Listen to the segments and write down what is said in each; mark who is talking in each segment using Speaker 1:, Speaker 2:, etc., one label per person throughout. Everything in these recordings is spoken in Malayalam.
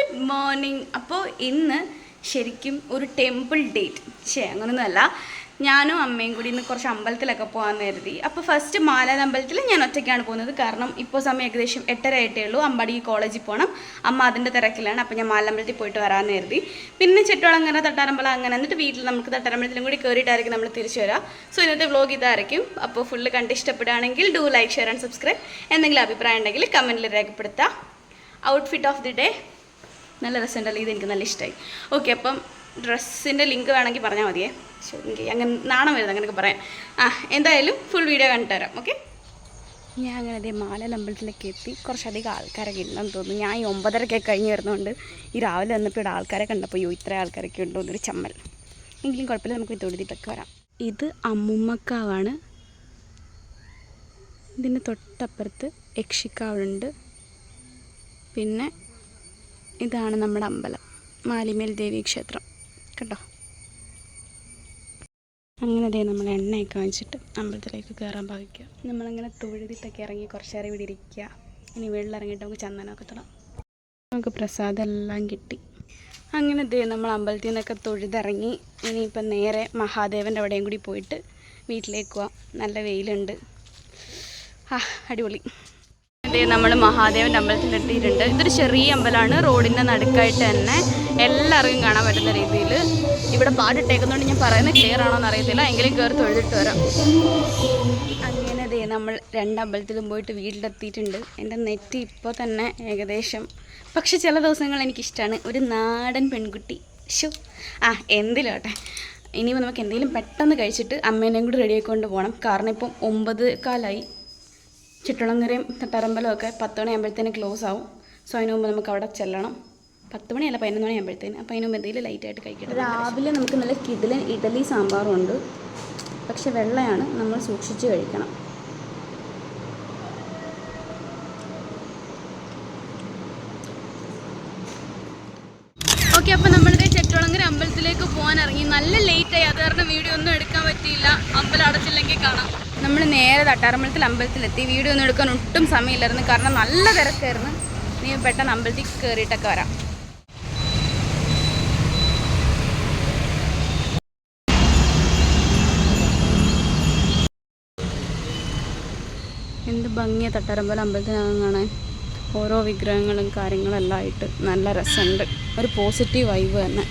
Speaker 1: Good morning. അപ്പോൾ ഇന്ന് ശരിക്കും ഒരു ടെമ്പിൾ ഡേറ്റ് അങ്ങനെയൊന്നുമല്ല, ഞാനും അമ്മയും കൂടി ഇന്ന് കുറച്ച് അമ്പലത്തിലൊക്കെ പോകാമെന്ന് കരുതി. അപ്പോൾ ഫസ്റ്റ് മാലാൽ അമ്പലത്തിൽ ഞാൻ ഒറ്റയ്ക്കാണ് പോകുന്നത്. കാരണം ഇപ്പോൾ സമയം ഏകദേശം 8:30 ആയിട്ടേ ഉള്ളൂ. അമ്പാടിക്ക് കോളേജിൽ പോകണം. അമ്മ അതിൻ്റെ തിരക്കിലാണ്. അപ്പോൾ ഞാൻ മാലാമ്പലത്തിൽ പോയിട്ട് വരാമെന്ന് കരുതി. പിന്നെ ചെട്ടോളങ്ങനെ തട്ടാരമ്പലം അങ്ങനെ എന്നിട്ട് വീട്ടിൽ നമുക്ക് തട്ടാരമ്പലത്തിലും കൂടി കയറിയിട്ടായിരിക്കും നമ്മൾ തിരിച്ചു വരാം. സോ ഇന്നത്തെ വ്ലോഗ് ഇതായിരിക്കും. അപ്പോൾ ഫുള്ള് കണ്ട് ഇഷ്ടപ്പെടുകയാണെങ്കിൽ do like, share and subscribe. എന്തെങ്കിലും അഭിപ്രായം ഉണ്ടെങ്കിൽ കമൻറ്റിൽ രേഖപ്പെടുത്താം. ഔട്ട്ഫിറ്റ് ഓഫ് ദി ഡേ നല്ല രസമുണ്ടല്ലോ, ഇതെനിക്ക് നല്ല ഇഷ്ടമായി. ഓക്കെ, അപ്പം ഡ്രസ്സിൻ്റെ ലിങ്ക് വേണമെങ്കിൽ പറഞ്ഞാൽ മതിയേ. എനിക്ക് അങ്ങനെ നാണം വരുന്നത് അങ്ങനെയൊക്കെ പറയാം. എന്തായാലും ഫുൾ വീഡിയോ കണ്ടിട്ട് തരാം. ഓക്കെ, ഞാൻ അങ്ങനെ അതേ മാലാൽ അമ്പലത്തിലേക്ക് എത്തി. കുറച്ചധികം ആൾക്കാരൊക്കെ ഉണ്ടെന്ന് തോന്നുന്നു. ഞാൻ ഈ 9:30 കഴിഞ്ഞ് വരുന്നതുകൊണ്ട് ഈ രാവിലെ വന്നപ്പോൾ ഇവിടെ ആൾക്കാരെ കണ്ടപ്പോൾ ഇത്ര ആൾക്കാരൊക്കെ ഉണ്ടോ എന്നൊരു ചമ്മൽ. എങ്കിലും കുഴപ്പമില്ല, നമുക്ക് തൊഴുതിട്ടൊക്കെ വരാം. ഇത് അമ്മുമ്മക്കാവാണ്. ഇതിന് തൊട്ടപ്പുറത്ത് യക്ഷിക്കാവുണ്ട്. പിന്നെ ഇതാണ് നമ്മുടെ അമ്പലം, മാലിമേൽ ദേവി ക്ഷേത്രം കേട്ടോ. അങ്ങനെ ദേ നമ്മൾ എണ്ണയൊക്കെ വാങ്ങിച്ചിട്ട് അമ്പലത്തിലേക്ക് കയറാൻ ഭാവിക്കുക. നമ്മളങ്ങനെ തൊഴുതിട്ടൊക്കെ ഇറങ്ങി കുറച്ച് നേരം ഇവിടെ ഇരിക്കുക. ഇനി വെള്ളം ഇറങ്ങിയിട്ട് നമുക്ക് ചന്ദനമൊക്കെ തൊടാം. നമുക്ക് പ്രസാദം എല്ലാം കിട്ടി. അങ്ങനെ ദേ നമ്മൾ അമ്പലത്തിൽ നിന്നൊക്കെ തൊഴുതിറങ്ങി. ഇനിയിപ്പം നേരെ മഹാദേവൻ്റെ അവിടെയും കൂടി പോയിട്ട് വീട്ടിലേക്ക് പോവാം. നല്ല വെയിലുണ്ട്. അടിപൊളി. ഇതേ നമ്മൾ മഹാദേവൻ്റെ അമ്പലത്തിലെത്തിയിട്ടുണ്ട്. ഇതൊരു ചെറിയ അമ്പലമാണ്, റോഡിൻ്റെ നടുക്കായിട്ട് തന്നെ എല്ലാവർക്കും കാണാൻ പറ്റുന്ന രീതിയിൽ. ഇവിടെ പാട്ടിട്ടേക്കുന്നതുകൊണ്ട് ഞാൻ പറയുന്നത് ക്ലിയർ ആണോ എന്ന് അറിയത്തില്ല, എങ്കിലും കയറി തൊഴുതിട്ട് വരാം. അങ്ങനെ ദേ നമ്മൾ 2 അമ്പലത്തിലും പോയിട്ട് വീട്ടിലെത്തിയിട്ടുണ്ട്. എൻ്റെ നെറ്റ് ഇപ്പോൾ തന്നെ ഏകദേശം, പക്ഷെ ചില ദിവസങ്ങൾ എനിക്കിഷ്ടമാണ് ഒരു നാടൻ പെൺകുട്ടി. എന്തിലോട്ടെ. ഇനിയിപ്പോൾ നമുക്ക് എന്തെങ്കിലും പെട്ടെന്ന് കഴിച്ചിട്ട് അമ്മേനെയും കൂടി റെഡിയാക്കിക്കൊണ്ട് പോകണം. കാരണം ഇപ്പം 9:15 ചുറ്റുളങ്ങരയും തട്ടാരമ്പലവും ഒക്കെ 10 മണിയാകുമ്പോഴത്തേന് ക്ലോസ് ആവും. സോ അതിന് മുമ്പ് നമുക്ക് അവിടെ ചെല്ലണം. 10 മണിയല്ല 11 മണിയാകുമ്പോഴത്തേന്. അപ്പോൾ അതിന് മുമ്പ് എന്തെങ്കിലും ലൈറ്റായിട്ട് കഴിക്കണം. രാവിലെ നമുക്ക് നല്ല കിടിലൻ ഇഡലി സാമ്പാറും ഉണ്ട്. പക്ഷെ വെള്ളയാണ്, നമ്മൾ സൂക്ഷിച്ച് കഴിക്കണം. ഓക്കെ, അപ്പോൾ നമ്മളിത് ചെട്ടുളങ്ങര അമ്പലത്തിലേക്ക് പോകാൻ ഇറങ്ങി. നല്ല ലേറ്റായി, അത് കാരണം വീഡിയോ ഒന്നും എടുക്കാൻ പറ്റിയില്ല. അമ്പലം അടച്ചില്ലെങ്കിൽ കാണാം. നമ്മൾ നേരെ തട്ടാരമ്പലത്തിൽ അമ്പലത്തിലെത്തി. വീഡിയോ ഒന്നും എടുക്കാൻ ഒട്ടും സമയമില്ലായിരുന്നു, കാരണം നല്ല തിരക്കായിരുന്നു. നീ പെട്ടെന്ന് അമ്പലത്തിൽ കയറിയിട്ടൊക്കെ വരാം. എന്ത് ഭംഗിയാണ് തട്ടാരമ്പലം അമ്പലത്തിനകം കാണാൻ. ഓരോ വിഗ്രഹങ്ങളും കാര്യങ്ങളും എല്ലാം ആയിട്ട് നല്ല രസമുണ്ട്. ഒരു പോസിറ്റീവ് വൈബ് തന്നെ.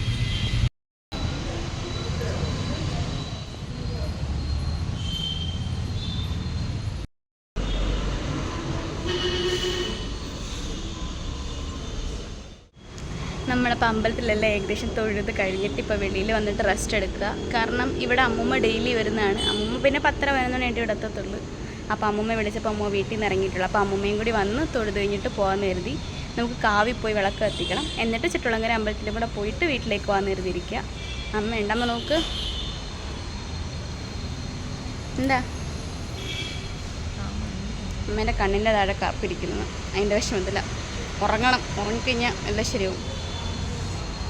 Speaker 1: നമ്മളിപ്പോൾ അമ്പലത്തിലെല്ലാം ഏകദേശം തൊഴുത് കഴിഞ്ഞിട്ട് ഇപ്പോൾ വെളിയിൽ വന്നിട്ട് റെസ്റ്റ് എടുക്കുക. കാരണം ഇവിടെ അമ്മൂമ്മ ഡെയിലി വരുന്നതാണ്. അമ്മൂമ്മ പിന്നെ 10-11 മണിയായിട്ട് ഇവിടെ എത്തത്തുള്ളൂ. അപ്പോൾ അമ്മൂമ്മ വിളിച്ചപ്പോൾ അമ്മ വീട്ടിൽ നിന്ന് ഇറങ്ങിയിട്ടുള്ളൂ. അപ്പോൾ അമ്മൂമ്മയും കൂടി വന്ന് തൊഴുത് കഴിഞ്ഞിട്ട് പോകാമെന്ന് കരുതി. നമുക്ക് കാവിൽ പോയി വിളക്ക് എത്തിക്കണം. എന്നിട്ട് ചുറ്റുളങ്ങര അമ്പലത്തിലും കൂടെ പോയിട്ട് വീട്ടിലേക്ക് പോകാമെന്ന് കരുതിയിരിക്കുക. അമ്മ ഉണ്ടമ്മ നോക്ക്. എന്താ അമ്മേൻ്റെ കണ്ണിൻ്റെ താഴെ കറുപ്പിരിക്കുന്നത്, അതിൻ്റെ വിഷമത്തില്ല. ഉറങ്ങിക്കഴിഞ്ഞാൽ എല്ലാം ശരിയാവും.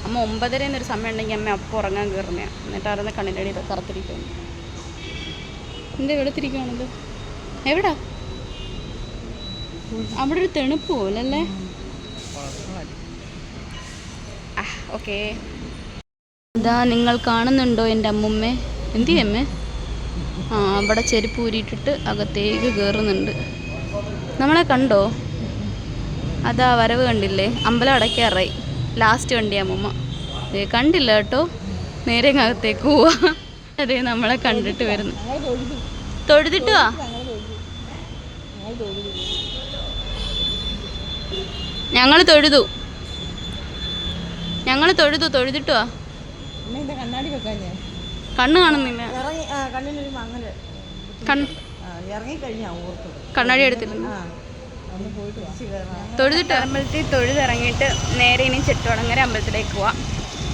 Speaker 1: അമ്മ 9:30 എന്നൊരു സമയം ഉണ്ടെങ്കിൽ അമ്മ അപ്പം ഉറങ്ങാൻ കയറുന്നതാണ്. എന്നിട്ട് അറിയുന്ന കണ്ണിൻ്റെ അടിയിൽ കറുത്തിരിക്കുന്നു. എന്താ വെളുത്തിരിക്കുകയാണത്? എവിടാ? അവിടെ ഒരു തെണുപ്പ് പോലല്ലേ. ഓക്കെ, ഇതാ നിങ്ങൾ കാണുന്നുണ്ടോ എൻ്റെ അമ്മുമ്മേ? എന്ത് ചെയ്യമ്മേ? അവിടെ ചെരുപ്പ് ഊരിയിട്ടിട്ട് അകത്തേക്ക് കയറുന്നുണ്ട്. നമ്മളെ കണ്ടോ? അതാ വരവ് കണ്ടില്ലേ? അമ്പലം അടയ്ക്കാറായി. ലാസ്റ്റ് വണ്ടിയാ അമ്മൂമ്മ. കണ്ടില്ല കേട്ടോ, നേരെ അകത്തേക്ക് പോവാ. അതേ നമ്മളെ കണ്ടിട്ട് വരുന്നു. തൊഴുതിട്ട് വാ. ഞങ്ങൾ തൊഴുതു തൊഴുതിട്ട് വാ. കണ്ണ് കാണുന്നില്ല. കണ്ണാടി എടുത്തില്ല. തൊഴുതിട്ട് അമ്പലത്തിൽ തൊഴുതിറങ്ങിയിട്ട് നേരെ ഇനി ചെട്ടുളങ്ങര അമ്പലത്തിലേക്ക് പോവാം.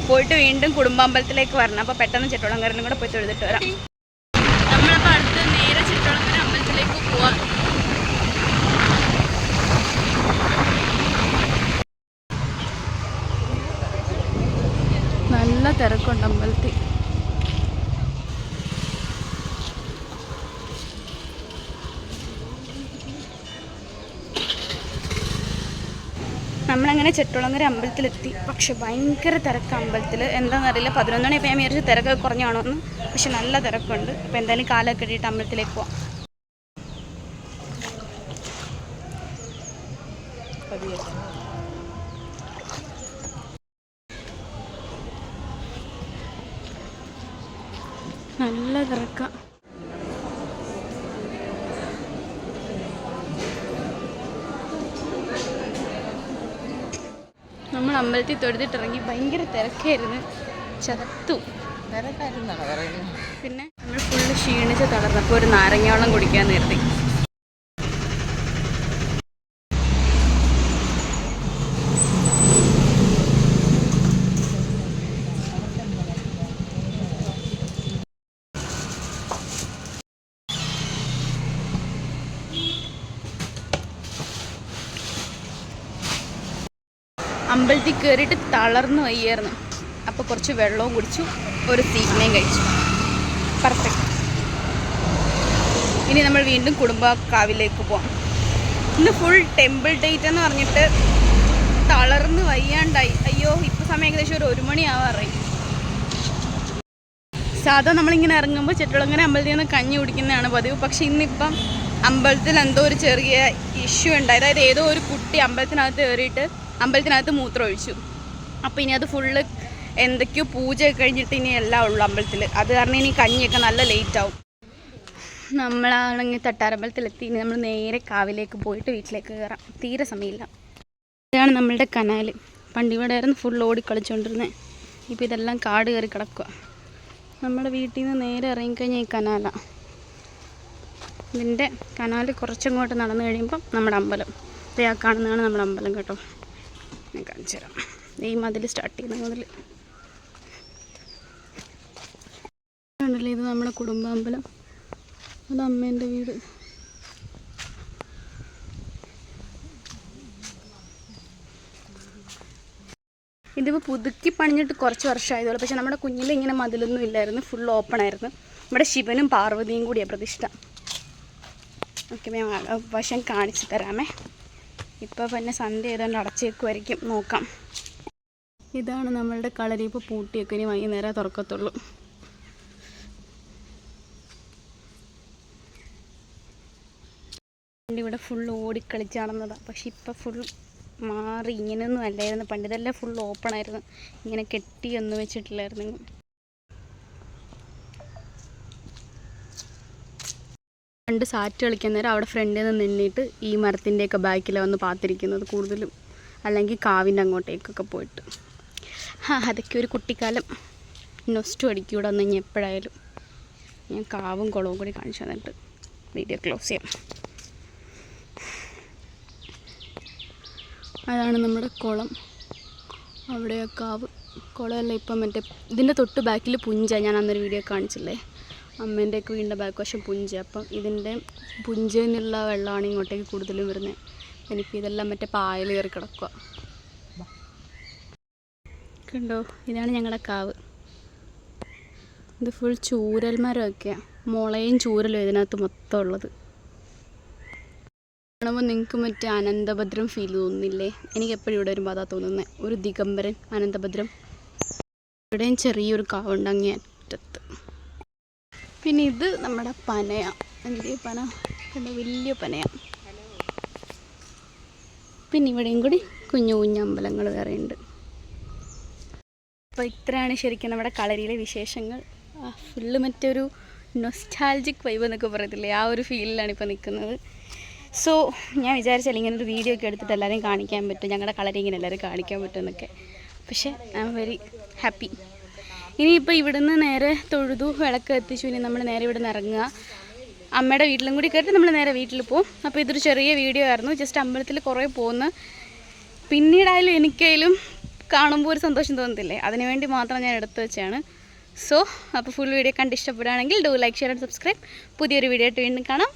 Speaker 1: പോയിട്ട് വീണ്ടും കുടുംബാമ്പലത്തിലേക്ക് വരണം. അപ്പോൾ പെട്ടെന്ന് ചെട്ടുളങ്ങരനും കൂടെ പോയി തൊഴുതിട്ട് വരാം. നമ്മളപ്പോൾ അടുത്ത് നേരെ ചെട്ടുളങ്ങര അമ്പലത്തിലേക്ക് പോവാം. നല്ല തിരക്കുണ്ട് അമ്പലത്തിൽ. നമ്മളങ്ങനെ ചെട്ടുളങ്ങര അമ്പലത്തിലെത്തി. പക്ഷെ ഭയങ്കര തിരക്ക് അമ്പലത്തിൽ. എന്താണെന്നറിയില്ല, 11 മണിയപ്പോൾ ഞാൻ വിചാരിച്ച് തിരക്കൊക്കെ കുറഞ്ഞാണോ എന്ന്. പക്ഷെ നല്ല തിരക്കുണ്ട്. അപ്പോൾ എന്തായാലും കാലൊക്കെ ഇട്ടിട്ട് അമ്പലത്തിലേക്ക് പോവാം. നല്ല തിരക്ക. നമ്മൾ അമ്പലത്തിൽ തൊഴുതിട്ടിറങ്ങി. ഭയങ്കര തിരക്കായിരുന്നു, ചത്തു. പിന്നെ നമ്മൾ ഫുള്ള് ക്ഷീണിച്ച് തളർന്നപ്പോൾ ഒരു നാരങ്ങാവെള്ളം കുടിക്കാൻ നിർത്തി. അമ്പലത്തിൽ കയറിയിട്ട് തളർന്നു വയ്യായിരുന്നു. അപ്പോൾ കുറച്ച് വെള്ളവും കുടിച്ചു, ഒരു സീമയും കഴിച്ചു. പെർഫെക്റ്റ്. ഇനി നമ്മൾ വീണ്ടും കുടുംബക്കാവിലേക്ക് പോകാം. ഇന്ന് ഫുൾ ടെമ്പിൾ ഡേറ്റ് എന്ന് പറഞ്ഞിട്ട് തളർന്ന് വയ്യാണ്ടായി. അയ്യോ, ഇപ്പോൾ സമയം ഏകദേശം ഒരു 1 മണി ആവാറായി. സാധാ നമ്മളിങ്ങനെ ഇറങ്ങുമ്പോൾ ചെട്ടുളങ്ങര അമ്പലത്തിൽ നിന്ന് കഞ്ഞി കുടിക്കുന്നതാണ് പതിവ്. പക്ഷെ ഇന്നിപ്പം അമ്പലത്തിൽ എന്തോ ഒരു ചെറിയ ഇഷ്യൂ ഉണ്ടായി. അതായത് ഏതോ ഒരു കുട്ടി അമ്പലത്തിനകത്ത് കയറിയിട്ട് അമ്പലത്തിനകത്ത് മൂത്രം ഒഴിച്ചു. അപ്പോൾ ഇനി അത് ഫുള്ള് എന്തൊക്കെയോ പൂജയൊക്കെ കഴിഞ്ഞിട്ട് ഇനി എല്ലാം ഉള്ളു അമ്പലത്തിൽ. അത് കാരണം ഇനി കഞ്ഞിയൊക്കെ നല്ല ലേറ്റ് ആവും. നമ്മളാണെങ്കിൽ തട്ടാരമ്പലത്തിലെത്തി. ഇനി നമ്മൾ നേരെ കാവിലേക്ക് പോയിട്ട് വീട്ടിലേക്ക് കയറാം. തീരെ സമയമില്ല. ഇതാണ് നമ്മളുടെ കനാൽ. പണ്ടിവിടെയായിരുന്നു ഫുൾ ഓടിക്കളിച്ചുകൊണ്ടിരുന്നത്. ഇപ്പോൾ ഇതെല്ലാം കാട് കയറി കിടക്കുക. നമ്മുടെ വീട്ടിൽ നിന്ന് നേരെ ഇറങ്ങിക്കഴിഞ്ഞാൽ ഈ കനാലാണ്. ഇതിൻ്റെ കനാൽ കുറച്ചങ്ങോട്ട് നടന്നു കഴിയുമ്പം നമ്മുടെ അമ്പലം. ആ കാണുന്നതാണ് നമ്മുടെ അമ്പലം കേട്ടോ. ഞാൻ കാണിച്ചു തരാം. ഈ മതിൽ സ്റ്റാർട്ട് ചെയ്യുന്ന മുതൽ ഉണ്ടല്ലോ, ഇത് നമ്മുടെ കുടുംബാമ്പലം. അത് അമ്മേൻ്റെ വീട്. ഇതിപ്പോൾ പുതുക്കി പണിഞ്ഞിട്ട് കുറച്ച് വർഷമായതുള്ളൂ. പക്ഷെ നമ്മുടെ കുഞ്ഞിൽ ഇങ്ങനെ മതിലൊന്നും ഇല്ലായിരുന്നു, ഫുൾ ഓപ്പൺ ആയിരുന്നു. നമ്മുടെ ശിവനും പാർവതിയും കൂടിയാണ് പ്രതിഷ്ഠ. ഓക്കെ, ഞാൻ വശം കാണിച്ചു തരാമേ. ഇപ്പോൾ പിന്നെ സൺഡേ ഏതാണ്ട് അടച്ചേക്കുമായിരിക്കും, നോക്കാം. ഇതാണ് നമ്മളുടെ കളരി. ഇപ്പോൾ പൂട്ടിയൊക്കെ ഇനി വൈകുന്നേരം തുറക്കത്തുള്ളൂ. ഇവിടെ ഫുൾ ഓടിക്കളിച്ച് നടന്നതാണ്. പക്ഷെ ഇപ്പം ഫുൾ മാറി. ഇങ്ങനെയൊന്നും അല്ലായിരുന്നു പണ്ട്. ഇതെല്ലാം ഫുൾ ഓപ്പൺ ആയിരുന്നു, ഇങ്ങനെ കെട്ടിയൊന്നും വെച്ചിട്ടില്ലായിരുന്നു. പണ്ട് സാറ്റ് കളിക്കാൻ നേരം അവിടെ ഫ്രണ്ടിൽ നിന്ന് നിന്നിട്ട് ഈ മരത്തിൻ്റെയൊക്കെ ബാക്കിലാണ് വന്ന് പാത്തിരിക്കുന്നത് കൂടുതലും, അല്ലെങ്കിൽ കാവിൻ്റെ അങ്ങോട്ടേക്കൊക്കെ പോയിട്ട്. അതൊക്കെ ഒരു കുട്ടിക്കാലം. നൊസ്റ്റു അടിക്കൂടെ വന്ന് കഴിഞ്ഞാൽ എപ്പോഴായാലും. ഞാൻ കാവും കുളവും കൂടി കാണിച്ചു തന്നിട്ട് വീഡിയോ ക്ലോസ് ചെയ്യാം. അതാണ് നമ്മുടെ കുളം. അവിടെ കാവ്. കുളമല്ല, ഇപ്പം മറ്റേ ഇതിൻ്റെ തൊട്ട് ബാക്കിൽ പുഞ്ച. ഞാൻ അന്നൊരു വീഡിയോ കാണിച്ചില്ലേ, അമ്മേൻ്റെയൊക്കെ വീടിൻ്റെ ബാക്ക് വശം പുഞ്ച. അപ്പം ഇതിൻ്റെ പുഞ്ചയിൽ നിന്നുള്ള വെള്ളമാണ് ഇങ്ങോട്ടേക്ക് കൂടുതലും വരുന്നത്. എനിക്ക് ഇതെല്ലാം മറ്റേ പായൽ കയറി കിടക്കുക. കണ്ടോ, ഇതാണ് ഞങ്ങളുടെ കാവ്. ഇത് ഫുൾ ചൂരൽ മരമൊക്കെയാണ്. മുളയും ചൂരലും ഇതിനകത്ത് മൊത്തം ഉള്ളത്. കാണുമ്പോൾ നിങ്ങൾക്ക് മറ്റേ അനന്തഭദ്രം ഫീൽ തോന്നുന്നില്ലേ? എനിക്കെപ്പോഴും ഇവിടെ വരുമ്പോൾ അതാ തോന്നുന്നത്. ഒരു ദിഗംബരൻ അനന്തഭദ്രം. ഇവിടെയും ചെറിയൊരു കാവുണ്ട് അങ്ങേ അറ്റത്ത്. പിന്നെ ഇത് നമ്മുടെ പനയാണ്. എൻ്റെ പന കണ്ട വലിയ പനയാണ്. പിന്നെ ഇവിടെയും കൂടി കുഞ്ഞു കുഞ്ഞു അമ്പലങ്ങൾ വേറെ ഉണ്ട്. അപ്പോൾ ഇത്രയാണ് ശരിക്കും നമ്മുടെ കളരിയിലെ വിശേഷങ്ങൾ. ഫുള്ള് മറ്റൊരു നൊസ്റ്റാൾജിക് വൈബ് എന്നൊക്കെ പറയത്തില്ലേ, ആ ഒരു ഫീലിലാണ് ഇപ്പോൾ നിൽക്കുന്നത്. സോ ഞാൻ വിചാരിച്ചാൽ ഇങ്ങനെ ഒരു വീഡിയോ ഒക്കെ എടുത്തിട്ട് എല്ലാവരെയും കാണിക്കാൻ പറ്റും, ഞങ്ങളുടെ കളരി ഇങ്ങനെ എല്ലാവരും കാണിക്കാൻ പറ്റും എന്നൊക്കെ. പക്ഷേ ഐ ആം വെരി ഹാപ്പി. ഇനിയിപ്പോൾ ഇവിടുന്ന് നേരെ തൊഴുതു വിളക്ക് എത്തിച്ചു. ഇനി നമ്മൾ നേരെ ഇവിടെ നിന്ന് ഇറങ്ങുക. അമ്മയുടെ വീട്ടിലും കൂടി കയറിയിട്ട് നമ്മൾ നേരെ വീട്ടിൽ പോകും. അപ്പോൾ ഇതൊരു ചെറിയ വീഡിയോ ആയിരുന്നു, ജസ്റ്റ് അമ്പലത്തിൽ കുറേ പോകുന്നു. പിന്നീടായാലും എനിക്കായാലും കാണുമ്പോൾ ഒരു സന്തോഷം തോന്നത്തില്ലേ, അതിനുവേണ്ടി മാത്രം ഞാൻ എടുത്തു വെച്ചാണ്. സോ അപ്പോൾ ഫുൾ വീഡിയോ കണ്ട് ഇഷ്ടപ്പെടുകയാണെങ്കിൽ do like, share and subscribe. പുതിയൊരു വീഡിയോ ആയിട്ട് വീണ്ടും കാണാം.